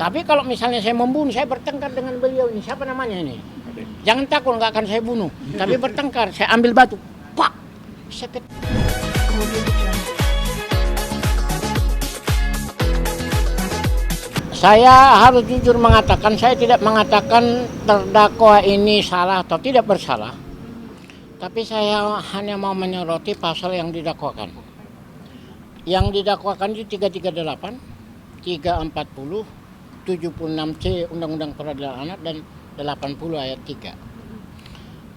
Tapi kalau misalnya saya membunuh, saya bertengkar dengan beliau ini. Siapa namanya ini? Jangan takut, nggak akan saya bunuh. Tapi bertengkar, saya ambil batu, pak, saya Saya harus jujur mengatakan, saya tidak mengatakan terdakwa ini salah atau tidak bersalah. Tapi saya hanya mau menyoroti pasal yang didakwakan. Yang didakwakan itu 338, 340, 76C Undang-Undang Peradilan Anak dan 80 ayat 3.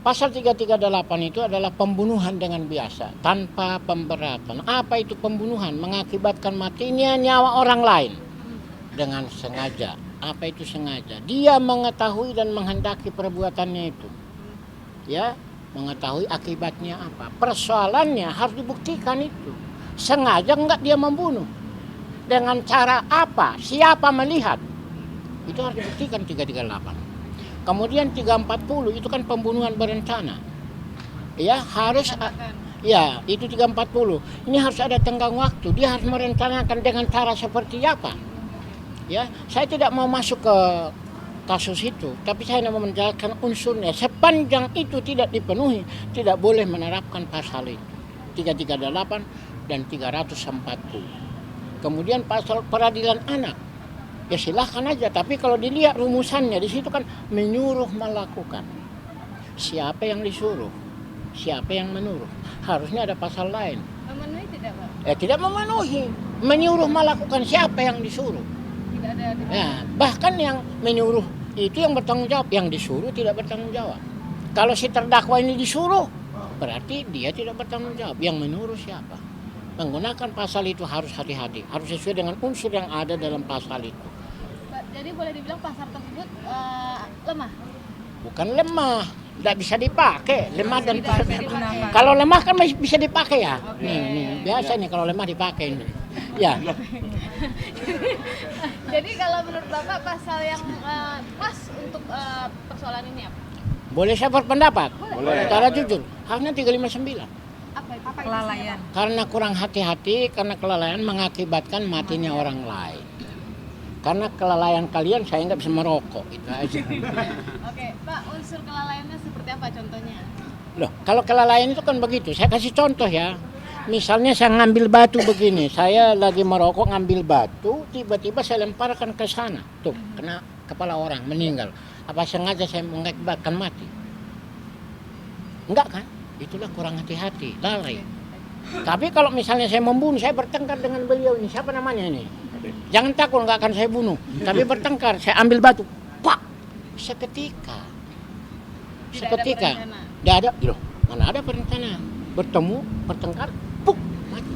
Pasal 338 itu adalah pembunuhan dengan biasa, tanpa pemberatan. Apa itu pembunuhan? Mengakibatkan matinya nyawa orang lain. Dengan sengaja. Apa itu sengaja? Dia mengetahui dan menghendaki perbuatannya itu. Ya, mengetahui akibatnya apa. Persoalannya harus dibuktikan itu. Sengaja enggak dia membunuh. Dengan cara apa? Siapa melihat? Itu harus dibuktikan 338. Kemudian 340 itu kan pembunuhan berencana. Ya, harus ya, itu 340. Ini harus ada tenggang waktu. Dia harus merencanakan dengan cara seperti apa? Ya, saya tidak mau masuk ke kasus itu, tapi saya mau menjelaskan unsurnya. Sepanjang itu tidak dipenuhi, tidak boleh menerapkan pasal itu. 338 dan 340. Kemudian pasal peradilan anak. Ya silahkan aja, tapi kalau dilihat rumusannya di situ kan menyuruh melakukan. Siapa yang disuruh? Siapa yang menyuruh? Harusnya ada pasal lain. Memenuhi tidak, Pak? Tidak memenuhi. Menyuruh melakukan, siapa yang disuruh? Ya, bahkan yang menyuruh itu yang bertanggung jawab, yang disuruh tidak bertanggung jawab. Kalau si terdakwa ini disuruh, berarti dia tidak bertanggung jawab. Yang menyuruh siapa? Menggunakan pasal itu harus hati-hati, harus sesuai dengan unsur yang ada dalam pasal itu. Jadi boleh dibilang pasal tersebut lemah? Bukan lemah, tidak bisa dipakai. Lemah dan kalau lemah kan masih bisa dipakai ya. Okay. Nih, biasa nih kalau lemah dipakai ini. Ya. Jadi kalau menurut Bapak pasal yang pas untuk persoalan ini apa? Boleh saya berpendapat? Boleh. Secara jujur, hanya 359. Apa itu? Kelalaian. Karena kurang hati-hati, karena kelalaian mengakibatkan matinya orang lain. Karena kelalaian kalian, saya nggak bisa merokok, itu aja. Oke, Pak, unsur kelalaiannya seperti apa contohnya? Loh, kalau kelalaian itu kan begitu. Saya kasih contoh ya. Misalnya saya ngambil batu begini, saya lagi merokok ngambil batu, tiba-tiba saya lemparkan ke sana, tuh kena kepala orang meninggal. Apa sengaja saya mengakibatkan mati? Enggak kan? Itulah kurang hati-hati, lalai. Tapi kalau misalnya saya membunuh, saya bertengkar dengan beliau ini. Siapa namanya ini? Jangan takut, nggak akan saya bunuh. Tapi bertengkar, saya ambil batu, pak, seketika. Seketika. Tidak ada, loh, mana ada perencanaan? Bertemu, bertengkar, puk, mati.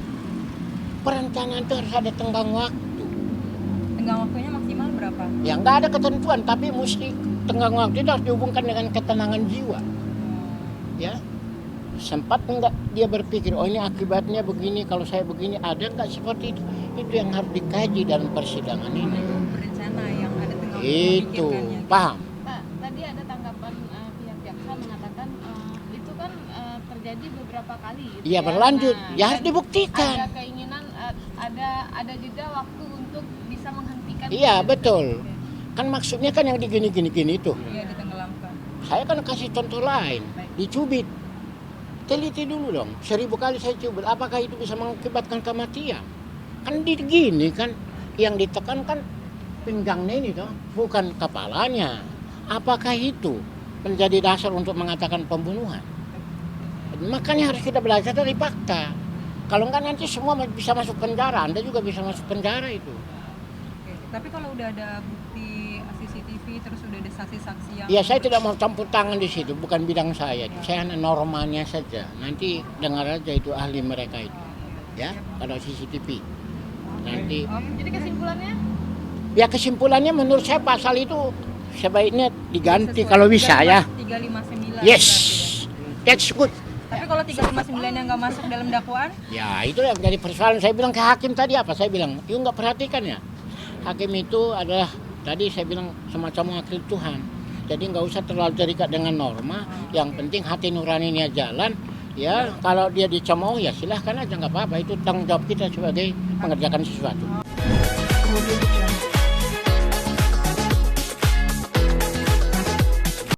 Perencanaan itu harus ada tenggang waktu. Tenggang waktunya maksimal berapa? Ya nggak ada ketentuan, tapi mesti tenggang waktu itu harus dihubungkan dengan ketenangan jiwa. Ya, sempat enggak dia berpikir, oh ini akibatnya begini, kalau saya begini, ada nggak seperti itu? Itu yang harus dikaji dalam persidangan ini. Berencana yang ada tenggang Itu, memikirkannya. paham? Pak, tadi ada tanggapan pihak jaksa mengatakan itu kan terjadi beberapa kali. Gitu Iya, berlanjut. Ya harus dan dibuktikan. Ada keinginan, ada juga waktu untuk bisa menghentikan. Iya, itu. betul. Kan maksudnya kan yang digini-gini itu. Iya, ditenggelamkan. Saya kan kasih contoh lain, dicubit. Teliti dulu dong, 1000 kali saya cubit, apakah itu bisa mengakibatkan kematian? Kan gini kan, yang ditekan kan pinggangnya ini toh, bukan kepalanya. Apakah itu menjadi dasar untuk mengatakan pembunuhan? Makanya harus kita belajar dari fakta. Kalau enggak nanti semua bisa masuk penjara, Anda juga bisa masuk penjara itu. Oke. Tapi kalau udah ada bukti CCTV terus udah ada saksi-saksi yang Ya saya tidak mau campur tangan di situ, bukan bidang saya. Saya hanya normalnya saja. Nanti dengar aja itu ahli mereka itu. Ya, kalau CCTV. Nanti Jadi kesimpulannya? ya kesimpulannya menurut saya pasal itu sebaiknya diganti kalau bisa ya. 359. Yes. berarti That's good. ya. Tapi kalau 359 yang nggak masuk dalam dakwaan, Ya itu yang menjadi persoalan. Saya bilang ke hakim tadi apa? Saya bilang, yuk nggak perhatikan ya. Hakim itu adalah tadi saya bilang semacam wakil Tuhan. Jadi nggak usah terlalu terikat dengan norma. Yang penting hati nuraninya jalan. Ya kalau dia dicemooh ya silahkan aja, nggak apa-apa. Itu tanggung jawab kita sebagai mengerjakan sesuatu.